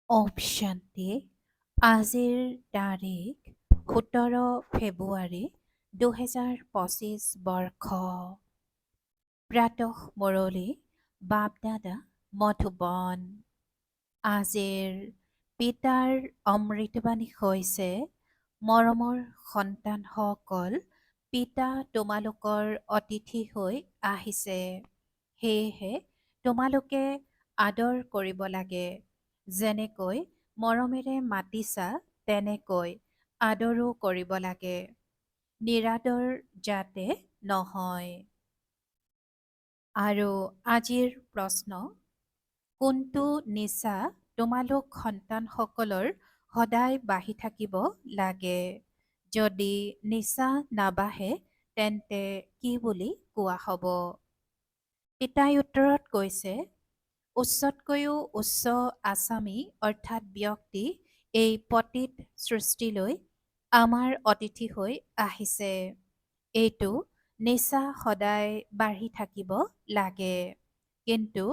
ওম শান্তি। আজিৰ তাৰিখ ১৭ ফেব্ৰুৱাৰী ২০২৫ বৰ্ষ। প্ৰাতঃ মুৰলী বাপদাদা মধুবন। আজিৰ পিতাৰ অমৃতবাণী হৈছে, মৰমৰ সন্তানসকল, পিতা তোমালোকৰ অতিথি হৈ আহিছে। সেয়েহে তোমালোকে আদৰ কৰিব লাগে। যেনেকৈ মৰমেৰে মাতিছা তেনেকৈ আদৰো কৰিব লাগে। নিৰাদৰ যাতে নহয়। আৰু আজিৰ প্ৰশ্ন, কোনটো নিচা তোমালোক সন্তানসকলৰ সদায় বাঢ়ি থাকিব লাগে? যদি নিচা নাবাঢ়ে তেন্তে কি বুলি কোৱা হ'ব? পিতাই উত্তৰত কৈছে, উচ্চতকৈও উচ্চ আচামী অৰ্থাৎ ব্যক্তি এই পতিত সৃষ্টিলৈ আমাৰ অতিথি হৈ আহিছে। এইটো নিচা সদায় বাঢ়ি থাকিব লাগে। কিন্তু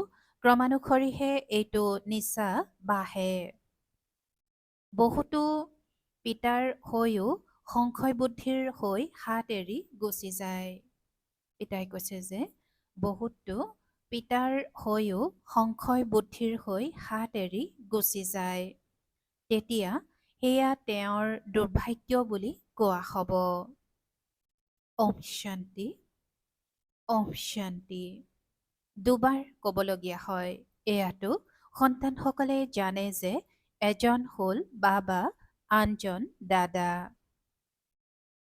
ক্ৰমানুসৰিহে এইটো নিচা বাঢ়ে। বহুতো পিতাৰ হৈও সংশয় বুদ্ধিৰ হৈ হাত এৰি গুচি যায়। পিতাই কৈছে যে বহুতো পিতাৰ হৈও সংশয় বুদ্ধিৰ হৈ হাত এৰি গুচি যায়। তেতিয়া সেয়া তেওঁৰ দুৰ্ভাগ্য বুলি কোৱা হ'ব। ওম শান্তি। ওম শান্তি। দুবাৰ ক'বলগীয়া হয়। এয়াতো সন্তানসকলে জানে যে এজন হ'ল বাবা, আনজন দাদা।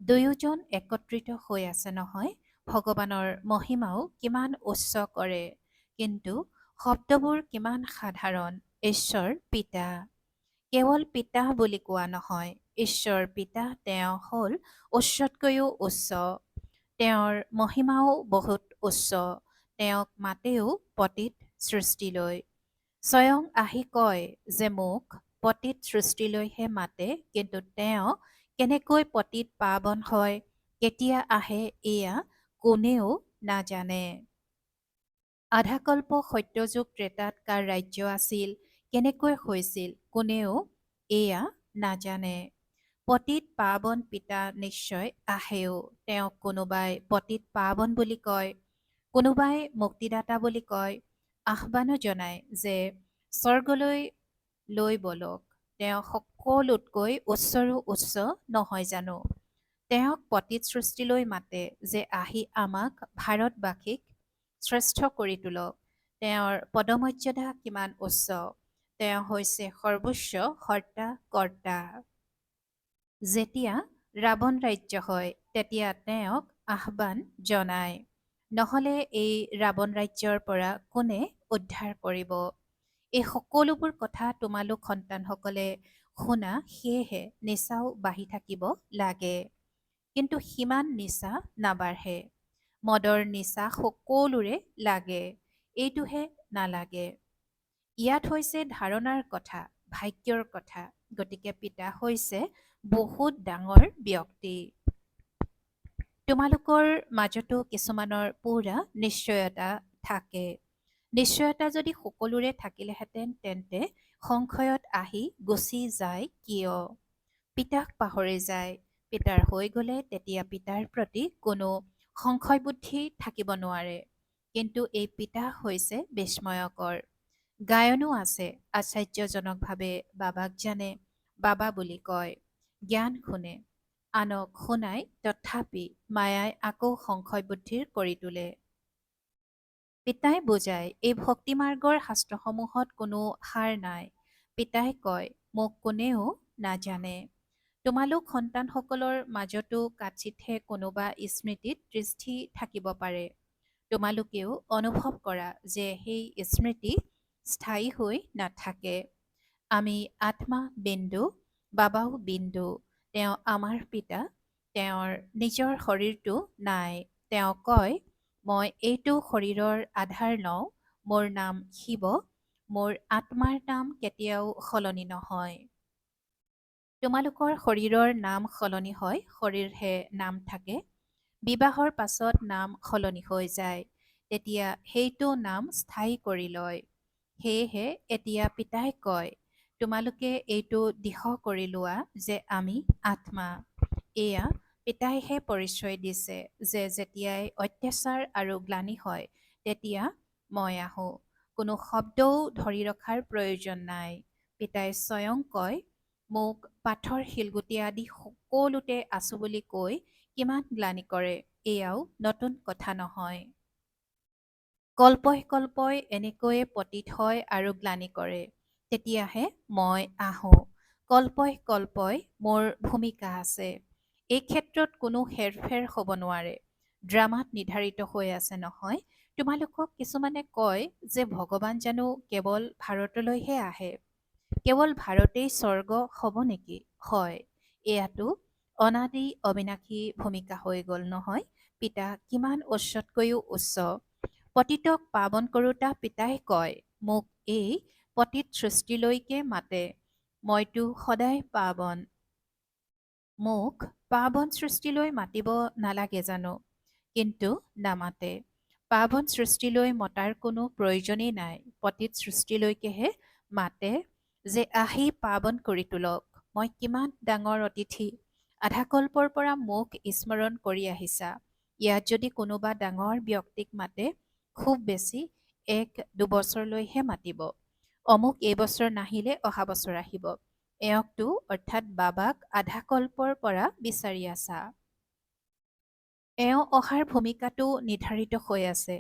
দুয়োজন একত্ৰিত হৈ আছে নহয়। ভগৱানৰ মহিমাও কিমান উচ্চ কৰে, কিন্তু শব্দবোৰ কিমান সাধাৰণ। ঈশ্বৰ পিতা। কেৱল পিতা বুলি কোৱা নহয়, ঈশ্বৰ পিতা তেওঁ হ'ল উচ্চতকৈও উচ্চ। তেওঁৰ মহিমাও বহুত উচ্চ। তেওঁক মাতেও পতিত সৃষ্টিলৈ। স্বয়ং আহি কয় যে মোক পতিত সৃষ্টিলৈহে মাতে, কিন্তু তেওঁ কেনেকৈ পতিত পাৱন হয়, কেতিয়া আহে, এয়া কোনেও নাজানে। আধাকল্প সত্যযুগ ত্ৰেতাত কাৰ ৰাজ্য আছিল, কেনেকৈ হৈছিল, কোনেও এয়া নাজানে। পতিত পাৱন পিতা নিশ্চয় আহেও। তেওঁক কোনোবাই পতিত পাৱন বুলি কয়, কোনোবাই মুক্তিদাতা বুলি কয়। আহ্বানো জনায় যে স্বৰ্গলৈ লৈ বলক। তেওঁ সকলোতকৈ উচ্চৰো উচ্চ নহয় জানো? তেওঁক পতিত সৃষ্টিলৈ মাতে যে আহি আমাক ভাৰতবাসীক শ্ৰেষ্ঠ কৰি তোলক। তেওঁৰ পদমৰ্যাদা কিমান উচ্চ। তেওঁ হৈছে সৰ্বোচ্চ কৰ্তা কৰ্তা। যেতিয়া ৰাৱণ ৰাজ্য হয় তেতিয়া তেওঁক আহ্বান জনায়। নহ'লে এই ৰাৱণ ৰাজ্যৰ পৰা কোনে উদ্ধাৰ কৰিব? এই সকলোবোৰ কথা তোমালোক সন্তানসকলে শুনা, সেয়েহে নিচাও বাঢ়ি থাকিব লাগে। কিন্তু সিমান নিচা নাবাঢ়ে। মদৰ নিচা সকলোৰে লাগে, এইটোহে নালাগে। ইয়াত হৈছে ধাৰণাৰ কথা, ভাগ্যৰ কথা। গতিকে পিতা হৈছে বহুত ডাঙৰ ব্যক্তি। তোমালোকৰ মাজতো কিছুমানৰ পুৰা নিশ্চয়তা থাকে। নিশ্চয়তা যদি সকলোৰে থাকিলেহেঁতেন তেন্তে সংশয়ত আহি গুচি যায় কিয়? পিতাক পাহৰি যায়। পিতাৰ হৈ গ'লে তেতিয়া পিতাৰ প্ৰতি কোনো সংশয় বুদ্ধি থাকিব নোৱাৰে। কিন্তু এই পিতা হৈছে বিস্ময়কৰ। গায়নো আছে, আশ্চৰ্যজনকভাৱে বাবাক জানে, বাবা বুলি কয়, জ্ঞান শুনে, আনক শুনাই, তথাপি মায়াই আকৌ সংশয় বুদ্ধিৰ কৰি তোলে। পিতাই বুজায়, এই ভক্তিমাৰ্গৰ শাস্ত্ৰসমূহত কোনো সাৰ নাই। পিতাই কয়, মোক কোনেও নাজানে। তোমালোক সন্তানসকলৰ মাজতো কাচিতহে কোনোবা স্মৃতিত দৃষ্টি থাকিব পাৰে। তোমালোকেও অনুভৱ কৰা যে সেই স্মৃতি স্থায়ী হৈ নাথাকে। আমি আত্মা বিন্দু, বাবাও বিন্দু। তেওঁ আমাৰ পিতা। তেওঁৰ নিজৰ শৰীৰটো নাই। তেওঁ কয়, মই এইটো শৰীৰৰ আধাৰ লওঁ। মোৰ নাম শিৱ। মোৰ আত্মাৰ নাম কেতিয়াও সলনি নহয়। তোমালোকৰ শৰীৰৰ নাম সলনি হয়, শৰীৰহে নাম থাকে। বিবাহৰ পাছত নাম সলনি হৈ যায়। তেতিয়া সেইটো নাম স্থায়ী কৰি লয়। সেয়েহে এতিয়া পিতাই কয়, তোমালোকে এইটো দৃঢ় কৰি লোৱা যে আমি আত্মা। এয়া পিতাইহে পৰিচয় দিছে যে যেতিয়াই অত্যাচাৰ আৰু গ্লানি হয় তেতিয়া মই আহোঁ। কোনো শব্দও ধৰি ৰখাৰ প্ৰয়োজন নাই। পিতাই স্বয়ং কয়, মোক পাথৰ শিলগুটি আদি সকলোতে আছো বুলি কৈ কিমান গ্লানি কৰে, এয়াও নতুন কথা নহয়। কল্পই কল্পই এনেকৈয়ে পতিত হয় আৰু গ্লানি কৰে। তেতিয়াহে মই আহোঁ। কল্পই কল্পই মোৰ ভূমিকা আছে। এই ক্ষেত্ৰত কোনো হেৰফেৰ হ'ব নোৱাৰে। ড্ৰামাত নিৰ্ধাৰিত হৈ আছে নহয়। তোমালোকক কিছুমানে কয় যে ভগৱান জানো কেৱল ভাৰতলৈহে আহে। কেৱল ভাৰতেই স্বৰ্গ হ'ব নেকি? হয়, এয়াতো অনাদি অবিনাশী ভূমিকা হৈ গ'ল নহয়। পিতা কিমান উচ্চতকৈও উচ্চ। পতিতক পাৱন কৰোতা পিতাই কয়, মোক এই পতিত সৃষ্টিলৈকে মাতে। মইতো সদায় পাৱন। মোক পাৱন সৃষ্টিলৈ মাতিব নালাগে জানো? কিন্তু নামাতে। পাৱন সৃষ্টিলৈ মতাৰ কোনো প্ৰয়োজনেই নাই। পতিত সৃষ্টিলৈকেহে মাতে যে আহি পাৱন কৰি তোলক। মই কিমান ডাঙৰ অতিথি। আধাকল্পৰ পৰা মোক স্মৰণ কৰি আহিছা। ইয়াত যদি কোনোবা ডাঙৰ ব্যক্তিক মাতে, খুব বেছি 1-2 বছৰলৈহে মাতিব। অমুক এইবছৰ নাহিলে অহা বছৰ আহিব। এওঁকতো অৰ্থাৎ বাবাক আধাকল্পৰ পৰা বিচাৰি আছা। এওঁ অহাৰ ভূমিকাটো নিৰ্ধাৰিত হৈ আছে।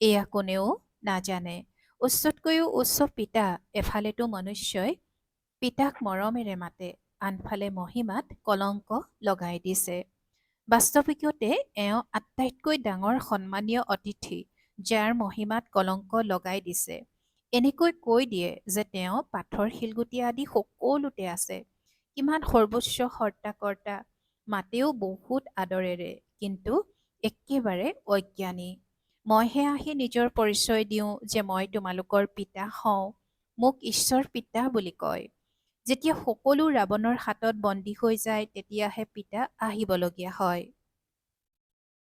এয়া কোনেও নাজানে। উচ্চতকৈও উচ্চ পিতা এফালেতো মনুষ্যই পিতাক মৰমেৰে মাতে, আনফালে মহিমাত কলংক লগাই দিছে। বাস্তৱিকতে এওঁ আটাইতকৈ ডাঙৰ সন্মানীয় অতিথি, যাৰ মহিমাত কলংক লগাই দিছে। এনেকৈ কৈ দিয়ে যে তেওঁ পাথৰ শিলগুটি আদি সকলোতে আছে। কিমান সৰ্বোচ্চ হৰ্তা-কৰ্তা, মাতেও বহুত আদৰেৰে, কিন্তু একেবাৰে অজ্ঞানী। মইহে আহি নিজৰ পৰিচয় দিওঁ যে মই তোমালোকৰ পিতা হওঁ। মোক ঈশ্বৰ পিতা বুলি কয়। যেতিয়া সকলো ৰাৱণৰ হাতত বন্দী হৈ যায় তেতিয়াহে পিতা আহিবলগীয়া হয়।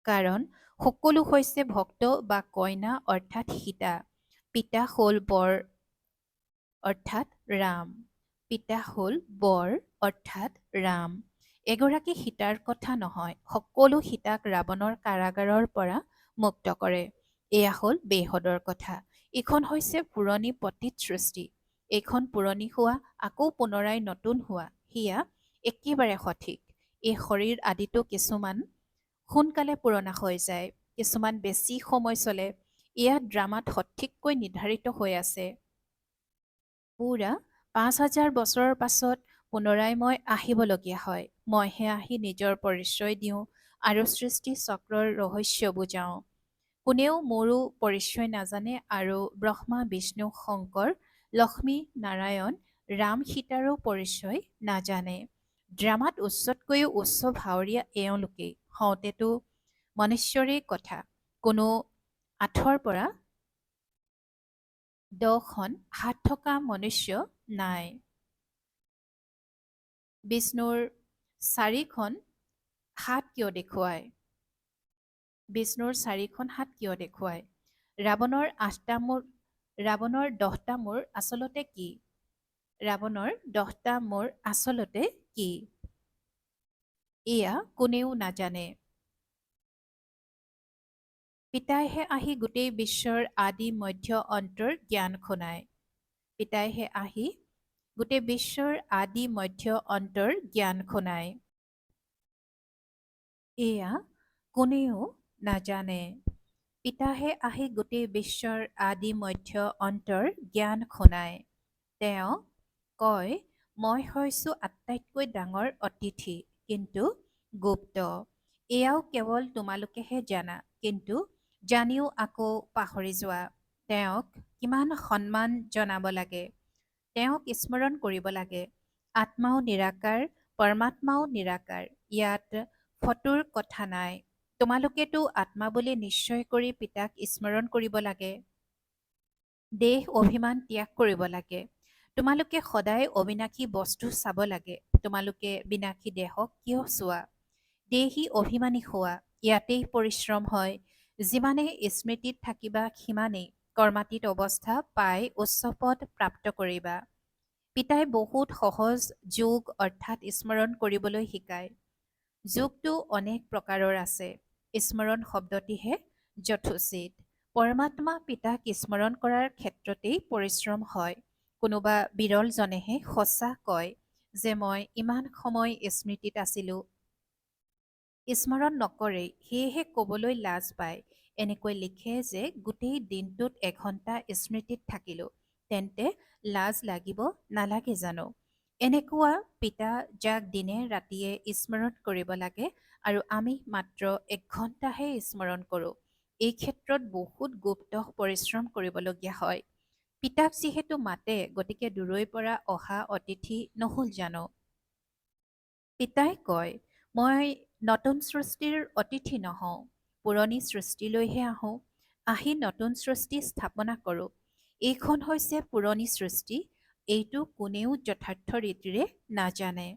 কাৰণ সকলো হৈছে ভক্ত বা কইনা অৰ্থাৎ সীতা। পিতা হ'ল বৰ অৰ্থাৎ ৰাম। পিতা হ'ল বৰ অৰ্থাৎ ৰাম। এগৰাকী সীতাৰ কথা নহয়, সকলো সীতাক ৰাৱণৰ কাৰাগাৰৰ পৰা মুক্ত কৰে। এয়া হ'ল বেহদৰ কথা। এইখন হৈছে পুৰণি পতিত সৃষ্টি। এইখন পুৰণি হোৱা, আকৌ পুনৰাই নতুন হোৱা, সেয়া একেবাৰে সঠিক। এই শৰীৰ আদিতো কিছুমান সোনকালে পুৰণা হৈ যায়, কিছুমান বেছি সময় চলে। এয়া ড্ৰামাত সঠিককৈ নিৰ্ধাৰিত হৈ আছে। পুৰা 5,000 বছৰৰ পাছত পুনৰাই মই আহিবলগীয়া হয়। মইহে আহি নিজৰ পৰিচয় দিওঁ আৰু সৃষ্টি চক্ৰৰ ৰহস্য বুজাওঁ। কোনেও মোৰো পৰিচয় নাজানে আৰু ব্ৰহ্মা, বিষ্ণু, শংকৰ, লক্ষ্মী, নাৰায়ণ, ৰাম, সীতাৰো পৰিচয় নাজানে। ড্ৰামাত উচ্চতকৈও উচ্চ ভাৱৰীয়া এওঁলোকেই। হওঁতেতো মনুষ্যৰে কথা। কোনো 8ৰ পৰা 10খন হাত থকা মনুষ্য নাই। বিষ্ণুৰ 4খন হাত কিয় দেখুৱায়? বিষ্ণুৰ 4খন হাত কিয় দেখুৱায়? ৰাৱণৰ 8টা মূৰ, ৰাৱণৰ 10টা মূৰ আচলতে কি? ৰাৱণৰ 10টা মূৰ আচলতে কি? এয়া কোনেও নাজানে। পিতাইহে আহি গোটেই বিশ্বৰ আদি মধ্য অন্তৰ জ্ঞান শুনায়। পিতাইহে আহি গোটেই বিশ্বৰ আদি মধ্য অন্তৰ জ্ঞান শুনায়। এয়া কোনেও নাজানে। পিতাহে আহি গোটেই বিশ্বৰ আদি মধ্য অন্তৰ জ্ঞান শুনায়। তেওঁ কয়, মই হৈছোঁ আটাইতকৈ ডাঙৰ অতিথি, কিন্তু গুপ্ত। এয়াও কেৱল তোমালোকেহে জানা, কিন্তু জানিও আকৌ পাহৰি যোৱা। তেওঁক কিমান সন্মান জনাব লাগে, তেওঁক স্মৰণ কৰিব লাগে। আত্মাও নিৰাকাৰ, পৰমাত্মাও নিৰাকাৰ। ইয়াত ফটোৰ কথা নাই। তোমালোকেতো আত্মা বুলি নিশ্চয় কৰি পিতাক স্মৰণ কৰিব লাগে। দেহ অভিমান ত্যাগ কৰিব লাগে। তোমালোকে সদায় অবিনাশী বস্তু চাব লাগে। তোমালোকে বিনাশী দেহক কিয় চোৱা? দেহী অভিমানী হোৱা, ইয়াতেই পৰিশ্ৰম হয়। যিমানেই স্মৃতিত থাকিবা সিমানেই কৰ্মাতীত অৱস্থা পাই উচ্চ পদ প্ৰাপ্ত কৰিবা। পিতাই বহুত সহজ যোগ অৰ্থাৎ স্মৰণ কৰিবলৈ শিকায়। যোগটো অনেক প্ৰকাৰৰ আছে। স্মৰণ শব্দটিহে যথোচিত। পৰমাত্মা পিতাক স্মৰণ কৰাৰ ক্ষেত্ৰতেই পৰিশ্ৰম হয়। কোনোবা বিৰলজনেহে সঁচা কয় যে মই ইমান সময় স্মৃতিত আছিলোঁ। স্মৰণ নকৰেই, সেয়েহে ক'বলৈ লাজ পায়। এনেকৈ লিখে যে গোটেই দিনটোত এঘণ্টা স্মৃতিত থাকিলোঁ, তেন্তে লাজ লাগিব নালাগে জানো? এনেকুৱা পিতা যাক দিনে ৰাতিয়ে স্মৰণ কৰিব লাগে আৰু আমি মাত্ৰ 1 ঘণ্টাহে স্মৰণ কৰোঁ। এই ক্ষেত্ৰত বহুত গুপ্ত পৰিশ্ৰম কৰিবলগীয়া হয়। পিতাক যিহেতু মাতে, গতিকে দূৰৈৰ পৰা অহা অতিথি নহ'ল জানো? পিতাই কয়, মই নতুন সৃষ্টিৰ অতিথি নহওঁ, পুৰণি সৃষ্টিলৈহে আহোঁ। আহি নতুন সৃষ্টি স্থাপনা কৰোঁ। এইখন হৈছে পুৰণি সৃষ্টি, এইটো কোনেও যথাৰ্থ ৰীতিৰে নাজানে।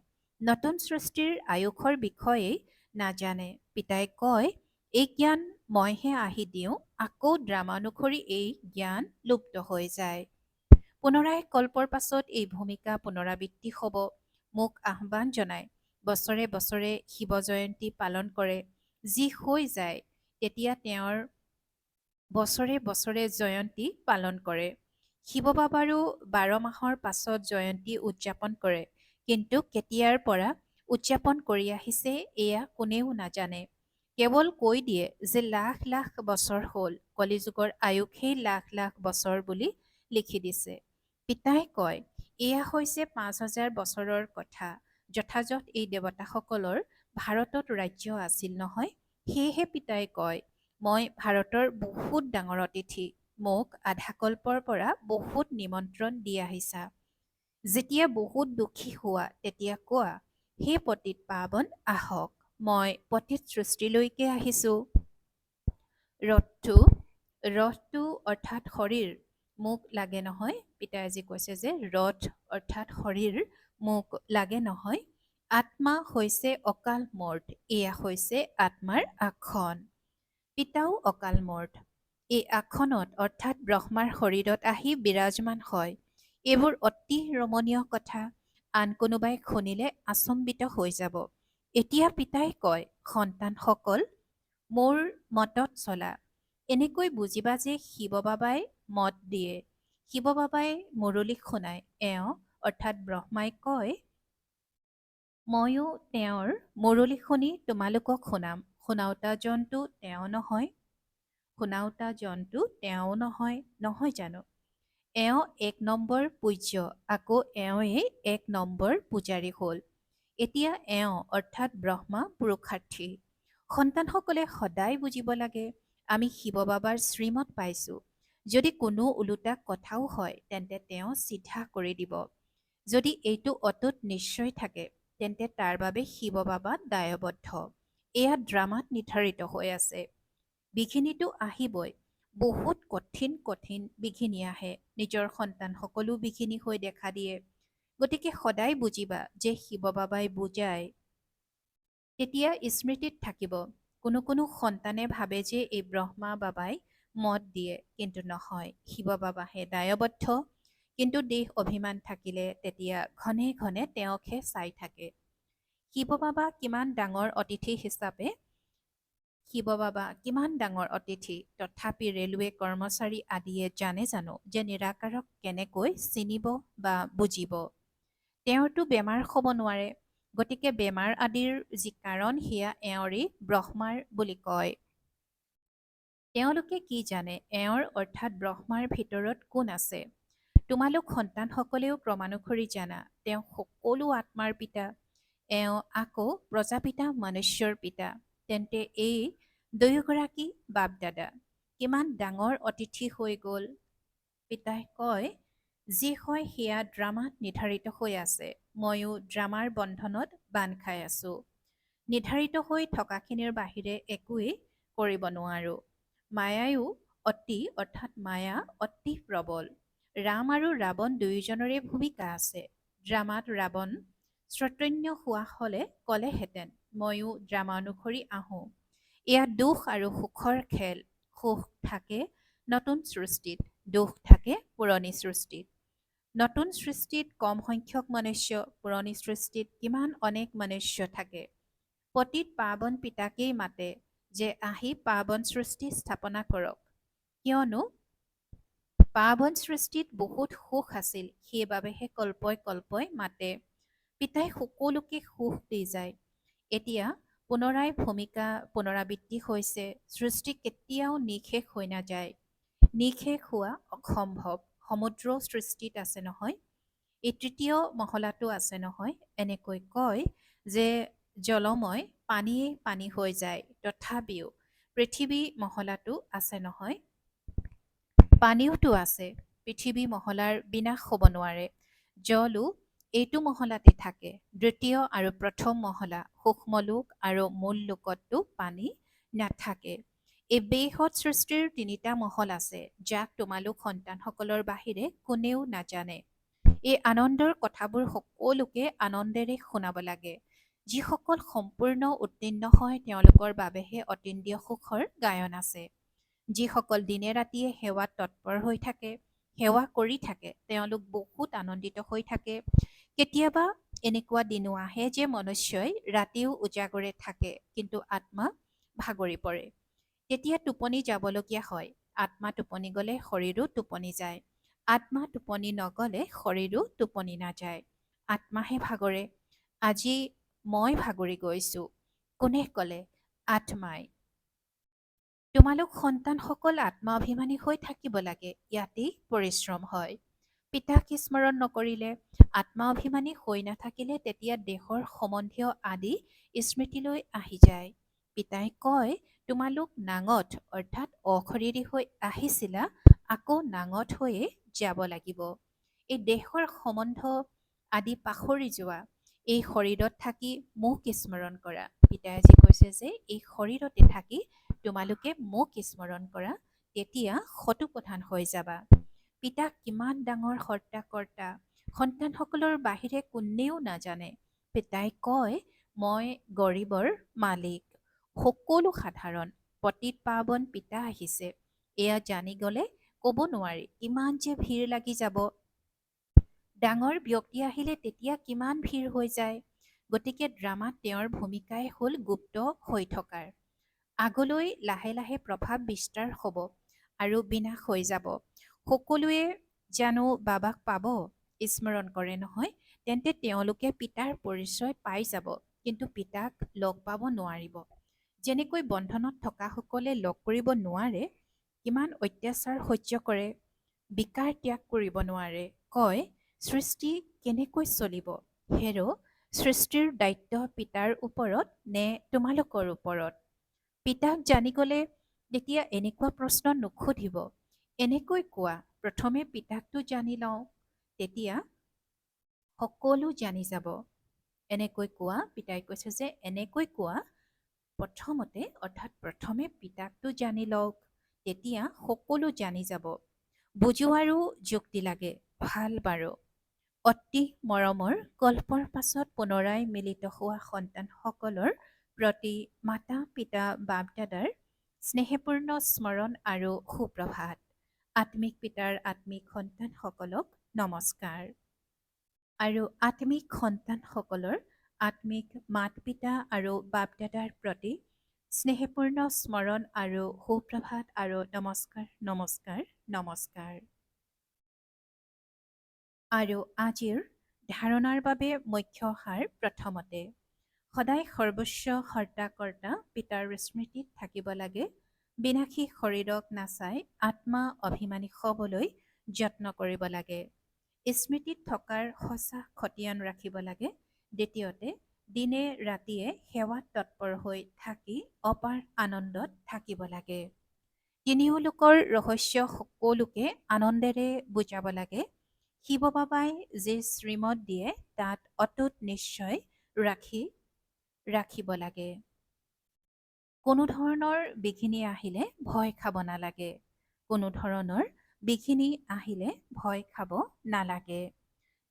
নতুন সৃষ্টিৰ আয়ুসৰ বিষয়ে নাজানে। পিতাই কয়, এই জ্ঞান মইহে আহি দিওঁ, আকৌ ড্ৰামানুসৰি এই জ্ঞান লুপ্ত হৈ যায়। পুনৰাই কল্পৰ পাছত এই ভূমিকা পুনৰাবৃত্তি হ'ব। মোক আহ্বান জনায়। বছৰে বছৰে শিৱ জয়ন্তী পালন কৰে। যি হৈ যায়, তেতিয়া তেওঁৰ বছৰে বছৰে জয়ন্তী পালন কৰে। শিৱ বাবাৰো 12 মাহৰ পাছত জয়ন্তী উদযাপন কৰে। কিন্তু কেতিয়াৰ পৰা উদযাপন কৰি আহিছে এয়া কোনেও নাজানে। কেৱল কৈ দিয়ে যে লাখ লাখ বছৰ হ'ল, কলিযুগৰ আয়ুসেই লাখ লাখ বছৰ বুলি লিখি দিছে। পিতাই কয়, এয়া হৈছে 5,000 বছৰৰ কথা। যথাযথ এই দেৱতাসকলৰ ভাৰতত ৰাজ্য আছিল নহয়। সেয়েহে পিতাই কয়, মই ভাৰতৰ বহুত ডাঙৰ অতিথি। মোক আধাকল্পৰ পৰা বহুত নিমন্ত্ৰণ দি আহিছা। যেতিয়া বহুত দুখী হোৱা তেতিয়া কোৱা, হে পতিত পাৱন আহক, মই পতিত সৃষ্টিলৈকে আহিছোঁ। ৰথটো ৰথটো অৰ্থাৎ শৰীৰ মোক লাগে নহয়। পিতাই আজি কৈছে যে ৰথ অৰ্থাৎ শৰীৰ মোক লাগে নহয়। আত্মা হৈছে অকাল মূৰ্ত, এয়া হৈছে আত্মাৰ আসন। পিতাও অকাল মূৰ্ত। এই আসনত অৰ্থাৎ ব্ৰহ্মাৰ শৰীৰত আহি বিৰাজমান হয়। এইবোৰ অতি ৰমণীয় কথা। আন কোনোবাই শুনিলে আচম্বিত হৈ যাব। এতিয়া পিতাই কয়, সন্তানসকল, মোৰ মতত চলা। এনেকৈ বুজিবা যে শিৱ বাবাই মত দিয়ে। শিৱ বাবাই মুৰলী শুনায়। এওঁ অৰ্থাৎ ব্ৰহ্মাই কয়, ময়ো তেওঁৰ মুৰলী শুনি তোমালোকক শুনাম। শুনাওতা জন্তু তেওঁ নহয়? শুনাওতা জন্তু তেওঁ নহয়, নহয় জানো? এওঁ 1 নম্বৰ পূজ্য, আকৌ এওঁৱেই 1 নম্বৰ পূজাৰী হ'ল। এতিয়া এওঁ অৰ্থাৎ ব্ৰহ্মা পুৰুষাৰ্থী। সন্তানসকলে সদায় বুজিব লাগে, আমি শিৱ বাবাৰ শ্ৰীমত পাইছোঁ। যদি কোনো ওলোটা কথাও হয়, তেন্তে তেওঁ চিধা কৰি দিব। যদি এইটো অটুট নিশ্চয় থাকে, তেন্তে তাৰ বাবে শিৱ বাবা দায়বদ্ধ। এয়া ড্ৰামাত নিৰ্ধাৰিত হৈ আছে। বিঘিনিটো আহিবই। বহুত কঠিন কঠিন বিঘিনি আহে। নিজৰ সন্তানসকলো বিঘিনি হৈ দেখা দিয়ে। গতিকে সদায় বুজিবা যে শিৱ বাবাই বুজায়, তেতিয়া স্মৃতিত থাকিব। কোনো কোনো সন্তানে ভাবে যে এই ব্ৰহ্মা বাবাই মত দিয়ে, কিন্তু নহয়, শিৱ বাবাহে দায়বদ্ধ। কিন্তু দেহ অভিমান থাকিলে তেতিয়া ঘনে ঘনে তেওঁকহে চাই থাকে। শিৱ বাবা কিমান ডাঙৰ অতিথি হিচাপে শিৱ বাবা কিমান ডাঙৰ অতিথি, তথাপি ৰেলৱে কৰ্মচাৰী আদিয়ে জানে জানো যে নিৰাকাৰক কেনেকৈ চিনিব বা বুজিব? তেওঁৰতো বেমাৰ হ'ব নোৱাৰে। গতিকে বেমাৰ আদিৰ যি কাৰণ সেয়া এওঁৰেই ব্ৰহ্মাৰ বুলি কয়। তেওঁলোকে কি জানে এওঁৰ অৰ্থাৎ ব্ৰহ্মাৰ ভিতৰত কোন আছে? তোমালোক সন্তানসকলেও ক্ৰমানুসৰি জানা, তেওঁ সকলো আত্মাৰ পিতা। এওঁ আকৌ প্ৰজাপিতা মনুষ্যৰ পিতা। তেন্তে এই দুয়োগৰাকী বাপ দাদা কিমান ডাঙৰ অতিথি হৈ গ'ল। পিতাই কয়, যি হয় সেয়া ড্ৰামাত নিৰ্ধাৰিত হৈ আছে। ময়ো ড্ৰামাৰ বন্ধনত বান্ধ খাই আছোঁ। নিৰ্ধাৰিত হৈ থকাখিনিৰ বাহিৰে একোৱেই কৰিব নোৱাৰোঁ। মায়ায়ো অৰ্থাৎ মায়া অতি প্ৰবল। ৰাম আৰু ৰাৱণ দুয়োজনৰে ভূমিকা আছে। ড্ৰামাত ৰাৱণ শ্ৰোতন্য হোৱা হ'লে ক'লেহেঁতেন, ময়ো ড্ৰামানুসৰি আহোঁ। এয়া দুখ আৰু সুখৰ খেল। সুখ থাকে নতুন সৃষ্টিত, দুখ থাকে পুৰণি সৃষ্টিত। নতুন সৃষ্টিত কম সংখ্যক মনুষ্য, পুৰণি সৃষ্টিত কিমান অনেক মনুষ্য থাকে। পতিত পাৱন পিতাকেই মাতে যে আহি পাৱন সৃষ্টি স্থাপনা কৰক, কিয়নো পাৱন সৃষ্টিত বহুত সুখ আছিল, সেইবাবেহে কল্পই কল্পই মাতে। পিতাই সকলোকে সুখ দি যায়। এতিয়া পুনৰাই ভূমিকা পুনৰাবৃত্তি হৈছে, সৃষ্টি কেতিয়াও নিঃশেষ হৈ নাযায়। নিঃশেষ হোৱা অসম্ভৱ। সমুদ্ৰ সৃষ্টিত আছে নহয়, এই তৃতীয় মহলাটো আছে নহয়, এনেকৈ কয় যে জলময় পানীয়ে পানী হৈ যায়, তথাপিও পৃথিৱী মহলাটো আছে নহয়, পানীওতো আছে। পৃথিৱী মহলাৰ বিনাশ হ'ব নোৱাৰে। জলো এইটো মহলাতে থাকে। দ্বিতীয় আৰু প্ৰথম মহলা সূক্ষ্মলোক আৰু মূল লোকততো পানী নাথাকে। এই বৃহৎ সৃষ্টিৰ তিনিটা মহল আছে, যাক তোমালোক সন্তানসকলৰ বাহিৰে কোনেও নাজানে। এই আনন্দৰ কথাবোৰ সকলোকে আনন্দেৰে শুনাব লাগে। যিসকল সম্পূৰ্ণ উত্তীৰ্ণ হয় তেওঁলোকৰ বাবেহে অতীন্দ্ৰিয় সুখৰ গায়ন আছে। যিসকল দিনে ৰাতিয়ে সেৱাত তৎপৰ হৈ থাকে, সেৱা কৰি থাকে, তেওঁলোক বহুত আনন্দিত হৈ থাকে। কেতিয়াবা এনেকুৱা দিনো আহে যে মনুষ্যই ৰাতিও উজাগৰে থাকে, কিন্তু আত্মা ভাগৰি পৰে। তেতিয়া টোপনি যাবলগীয়া হয়। আত্মা টোপনি গ'লে শৰীৰো টোপনি যায়। আত্মা টোপনি নগ'লে শৰীৰো টোপনি নাযায়। আত্মাহে ভাগৰে। আজি মই ভাগৰি গৈছোঁ। কোনে ক'লে? আত্মাই। তোমালোক সন্তানসকল আত্মাভিমানী হৈ থাকিব লাগে, ইয়াতেই পৰিশ্ৰম হয়। পিতাক স্মৰণ নকৰিলে, আত্মাভিমানী হৈ নাথাকিলে তেতিয়া দেহৰ সম্বন্ধীয় আদি স্মৃতিলৈ আহি যায়। পিতাই কয়, তোমালোক নাঙঠ অৰ্থাৎ অশৰীৰী হৈ আহিছিলা, আকৌ নাঙঠ হৈয়ে যাব লাগিব। এই দেহৰ সম্বন্ধ আদি পাহৰি যোৱা। এই শৰীৰত থাকি মোক স্মৰণ কৰা। পিতাই আজি কৈছে যে এই শৰীৰতে থাকি তোমালোকে মোক স্মৰণ কৰা, তেতিয়া শতপ্ৰধান হৈ যাবা। পিতাক কিমান ডাঙৰ হৰ্তা কৰ্তা সন্তানসকলৰ বাহিৰে কোনেও নাজানে। পিতাই কয়, মই গৰীবৰ মালিক, সকলো সাধাৰণ। পতিত পাৱন পিতা আহিছে, এয়া জানি গ'লে ক'ব নোৱাৰি কিমান যে ভিৰ লাগি যাব। ডাঙৰ ব্যক্তি আহিলে তেতিয়া কিমান ভিৰ হৈ যায়। গতিকে ড্ৰামাত তেওঁৰ ভূমিকাই হ'ল গুপ্ত হৈ থকাৰ। আগলৈ লাহে লাহে প্ৰভাৱ বিস্তাৰ হ'ব আৰু বিনাশ হৈ যাব। সকলোৱে জানো বাবাক পাব, স্মৰণ কৰে নহয়, তেন্তে তেওঁলোকে পিতাৰ পৰিচয় পাই যাব, কিন্তু পিতাক লগ পাব নোৱাৰিব। যেনেকৈ বন্ধনত থকাসকলে লগ কৰিব নোৱাৰে, কিমান অত্যাচাৰ সহ্য কৰে, বিকাৰ ত্যাগ কৰিব নোৱাৰে, কয় সৃষ্টি কেনেকৈ চলিব? হেৰ', সৃষ্টিৰ দায়িত্ব পিতাৰ ওপৰত নে তোমালোকৰ ওপৰত? পিতাক জানি গ'লে তেতিয়া এনেকুৱা প্ৰশ্ন নুসুধিব। এনেকৈ কোৱা, প্ৰথমে পিতাকটো জানি লওঁ, তেতিয়া সকলো জানি যাব। এনেকৈ কোৱা, পিতাই কৈছে যে এনেকৈ কোৱা, প্ৰথমতে অৰ্থাৎ প্ৰথমে পিতাকটো জানি লওক, তেতিয়া সকলো জানি যাব। বুজোৱাৰো যুক্তি লাগে, ভাল বাৰু। অতি মৰমৰ কল্পৰ পাছত পুনৰাই মিলিত হোৱা সন্তানসকলৰ প্ৰতি মাতা পিতা বাপ দাদাৰ স্নেহপূৰ্ণ স্মৰণ আৰু সুপ্ৰভাত। আত্মিক পিতাৰ আত্মিক সন্তানসকলক নমস্কাৰ। আৰু আত্মিক সন্তানসকলৰ আত্মিক মাত পিতা আৰু বাপ দাদাৰ প্ৰতি স্নেহপূৰ্ণ স্মৰণ আৰু সুপ্ৰভাত আৰু নমস্কাৰ নমস্কাৰ নমস্কাৰ। আৰু আজিৰ ধাৰণাৰ বাবে মুখ্য সাৰ প্ৰথমতে, সদায় সৰ্বোচ্চ হৰ্তা-কৰ্তা পিতাৰ স্মৃতিত থাকিব লাগে। বিনাশী শৰীৰক নাচাই আত্মা অভিমানী হ'বলৈ যত্ন কৰিব লাগে। স্মৃতিত থকাৰ সঁচা খতিয়ান ৰাখিব লাগে। দ্বিতীয়তে, দিনে ৰাতিয়ে সেৱাত তৎপৰ হৈ থাকি অপাৰ আনন্দত থাকিব লাগে। তিনিওলোকৰ ৰহস্য সকলোকে আনন্দেৰে বুজাব লাগে। শিৱ বাবাই যি শ্ৰীমত দিয়ে তাত অটুট নিশ্চয় ৰাখিব লাগে। কোনো ধৰণৰ বিঘিনি আহিলে ভয় খাব নালাগে। কোনো ধৰণৰ বিঘিনি আহিলে ভয় খাব নালাগে।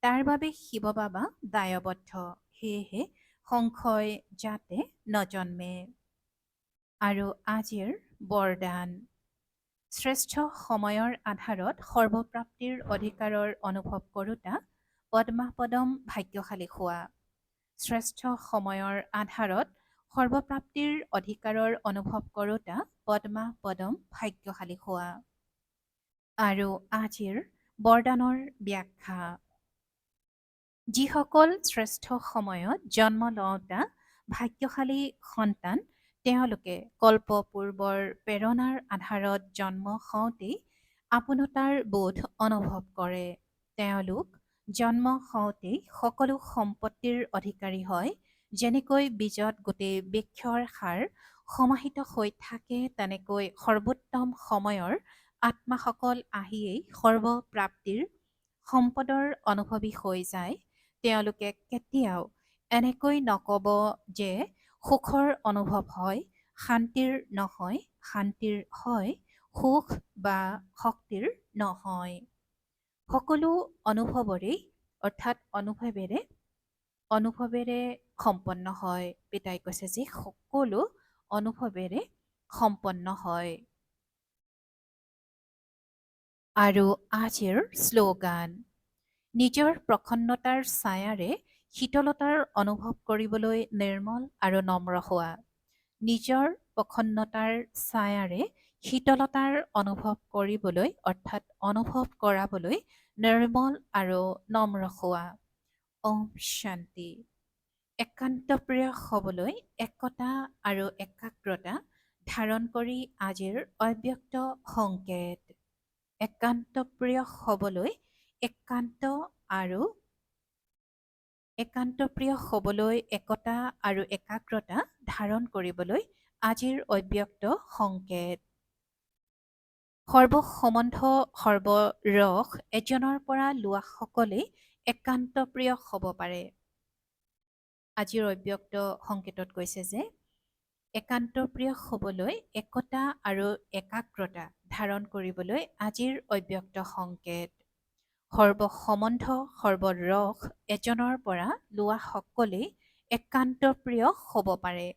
তাৰ বাবে শিৱ বাবা দায়বদ্ধ, সেয়েহে সংশয় যাতে নজন্মে। আৰু আজিৰ বৰদান, শ্ৰেষ্ঠ সময়ৰ আধাৰত সৰ্বপ্ৰাপ্তিৰ অধিকাৰৰ অনুভৱ কৰোঁতা পদ্মাপদম ভাগ্যশালী হোৱা। শ্ৰেষ্ঠ সময়ৰ আধাৰত সৰ্বপ্ৰাপ্তিৰ অধিকাৰৰ অনুভৱ কৰোঁতা পদ্মাপদম ভাগ্যশালী হোৱা। আৰু আজিৰ বৰদানৰ ব্যাখ্যা। যিসকল শ্ৰেষ্ঠ সময়ত জন্ম লওঁতা ভাগ্যশালী সন্তান, তেওঁলোকে কল্পপূৰ্বৰ প্ৰেৰণাৰ আধাৰত জন্ম হওঁতেই আপোনতাৰ বোধ অনুভৱ কৰে। তেওঁলোক জন্ম হওঁতেই সকলো সম্পত্তিৰ অধিকাৰী হয়। যেনেকৈ বীজত গোটেই বৃক্ষৰ সাৰ সমাহিত হৈ থাকে, তেনেকৈ সৰ্বোত্তম সময়ৰ আত্মাসকল আহিয়েই সৰ্বপ্ৰাপ্তিৰ সম্পদৰ অনুভৱী হৈ যায়। তেওঁলোকে কেতিয়াও এনেকৈ নকব যে সুখৰ অনুভৱ হয়, শান্তিৰ নহয়, শান্তিৰ হয়, সুখ বা শক্তিৰ নহয়। সকলো অনুভৱৰেই অৰ্থাৎ অনুভৱেৰে সম্পন্ন হয়। পিতাই কৈছে যে সকলো অনুভৱেৰে সম্পন্ন হয়। আৰু আজিৰ শ্লোগান। নিজৰ প্ৰসন্নতাৰ ছায়াৰে শীতলতাৰ অনুভৱ কৰিবলৈ নিৰ্মল আৰু নম্ৰ হোৱা। নিজৰ প্ৰসন্নতাৰ ছায়াৰে শীতলতাৰ অনুভৱ কৰিবলৈ অৰ্থাৎ অনুভৱ কৰাবলৈ নিৰ্মল আৰু নম্ৰ হোৱা। ওম শান্তি। একান্তপ্ৰিয় হ'বলৈ একতা আৰু একাগ্ৰতা ধাৰণ কৰি আজিৰ অব্যক্ত সংকেত। একান্তপ্ৰিয় হ'বলৈ একান্তপ্ৰিয় হ'বলৈ একতা আৰু একাগ্ৰতা ধাৰণ কৰিবলৈ আজিৰ অব্যক্ত সংকেত। সৰ্বসম্বন্ধ সৰ্বৰস এজনৰ পৰা লোৱা সকলেই একান্তপ্ৰিয় হ'ব পাৰে। আজিৰ অব্যক্ত সংকেতত কৈছে যে একান্তপ্ৰিয় হ'বলৈ একতা আৰু একাগ্ৰতা ধাৰণ কৰিবলৈ আজিৰ অব্যক্ত সংকেত। সৰ্বসম্বন্ধ সৰ্বৰস এজনৰ পৰা লোৱা সকলেই একান্তপ্ৰিয় হ'ব পাৰে।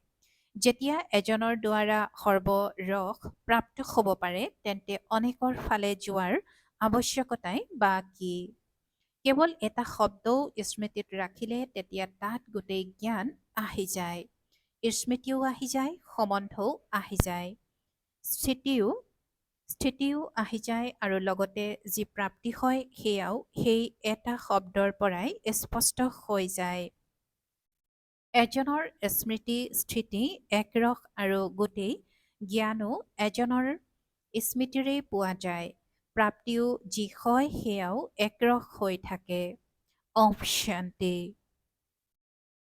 যেতিয়া এজনৰ দ্বাৰা সৰ্বৰস প্ৰাপ্ত হ'ব পাৰে, তেন্তে অনেকৰ ফালে যোৱাৰ আৱশ্যকতাই বা কি? কেৱল এটা শব্দও স্মৃতিত ৰাখিলে তেতিয়া তাত গোটেই জ্ঞান আহি যায়, স্মৃতিও আহি যায়, সম্বন্ধও আহি যায়, স্থিতিও আহি যায় আৰু লগতে যি প্ৰাপ্তি হয় সেয়াও সেই এটা শব্দৰ পৰাই স্পষ্ট হৈ যায়। এজনৰ স্মৃতি স্থিতি একৰস আৰু গোটেই জ্ঞানো এজনৰ স্মৃতিৰেই পোৱা যায়। প্ৰাপ্তিও যি হয় সেয়াও একৰস হৈ থাকে। ওম শান্তি।